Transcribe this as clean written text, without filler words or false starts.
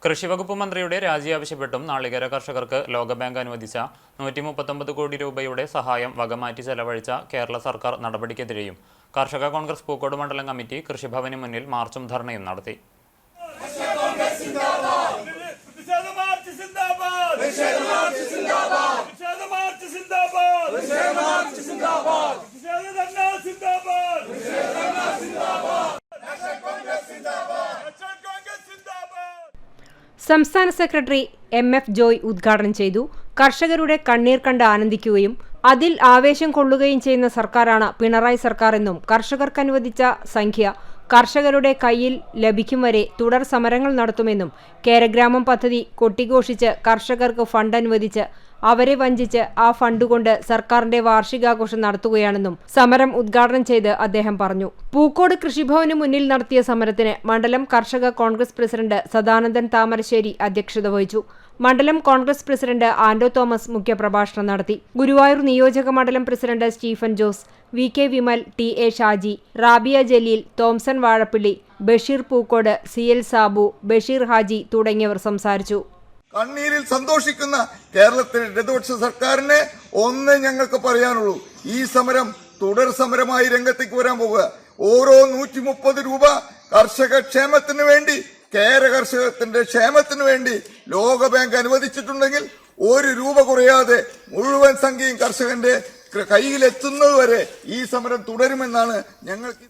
കൃഷിവകുപ്പ് മന്ത്രിയുടെ രാജി ആവശ്യപ്പെട്ടും നാളികേര കർഷകർക്ക് ലോകബാങ്ക് അനുവദിച്ച 139 കോടി രൂപയുടെ സഹായം വകമാറ്റി ചെലവഴിച്ച കേരള സർക്കാർ നടപടിക്കെതിരെയും കർഷക കോൺഗ്രസ് പൂക്കോട് മണ്ഡലം കമ്മിറ്റി കൃഷിഭവന് മുന്നിൽ മാർച്ചും ധർണയും നടത്തി. സംസ്ഥാന സെക്രട്ടറി MF ജോയ് ഉദ്ഘാടനം ചെയ്തു. കർഷകരുടെ കണ്ണീർ കണ്ട് ആനന്ദിക്കുകയും അതിൽ ആവേശം കൊള്ളുകയും ചെയ്യുന്ന സർക്കാരാണ് പിണറായി സർക്കാർ എന്നും കർഷകർക്ക് അനുവദിച്ച സംഖ്യ കർഷകരുടെ കയ്യിൽ ലഭിക്കും വരെ തുടർ സമരങ്ങൾ നടത്തുമെന്നും കേരഗ്രാമം പദ്ധതി കൊട്ടിഘോഷിച്ച് കർഷകർക്ക് ഫണ്ട് അനുവദിച്ച് അവരെ വഞ്ചിച്ച് ആ ഫണ്ട് കൊണ്ട് സർക്കാരിന്റെ വാർഷികാഘോഷം നടത്തുകയാണെന്നും സമരം ഉദ്ഘാടനം ചെയ്ത് അദ്ദേഹം പറഞ്ഞു. പൂക്കോട് കൃഷിഭവന് മുന്നിൽ നടത്തിയ സമരത്തിന് മണ്ഡലം കർഷക കോൺഗ്രസ് പ്രസിഡന്റ് സദാനന്ദൻ താമരശ്ശേരി അധ്യക്ഷത വഹിച്ചു. മണ്ഡലം കോൺഗ്രസ് പ്രസിഡന്റ് ആൻഡോ തോമസ് മുഖ്യപ്രഭാഷണം നടത്തി. ഗുരുവായൂർ നിയോജക മണ്ഡലം president Stephen Jose, VK Vimal, TA Shaji, Rabiya Jaleel, Thomson Vazhappilly, Basheer Pookode, CL Sabu, Basheer Haji തുടങ്ങിയവർ സംസാരിച്ചു. കണ്ണീരിൽ സന്തോഷിക്കുന്ന കേരളത്തിലെ ഇടതുപക്ഷ സർക്കാരിന് ഒന്നേ ഞങ്ങൾക്ക് പറയാനുള്ളൂ, ഈ സമരം തുടർ സമരമായി രംഗത്തേക്ക് വരാൻ പോവുക. ഓരോ 130 രൂപ കർഷക ക്ഷേമത്തിന് വേണ്ടി, കേര കർഷകത്തിന്റെ ക്ഷേമത്തിന് വേണ്ടി ലോകബാങ്ക് അനുവദിച്ചിട്ടുണ്ടെങ്കിൽ 1 രൂപ കുറയാതെ മുഴുവൻ സംഖ്യയും കർഷകന്റെ കയ്യിലെത്തുന്നതുവരെ ഈ സമരം തുടരുമെന്നാണ് ഞങ്ങൾക്ക്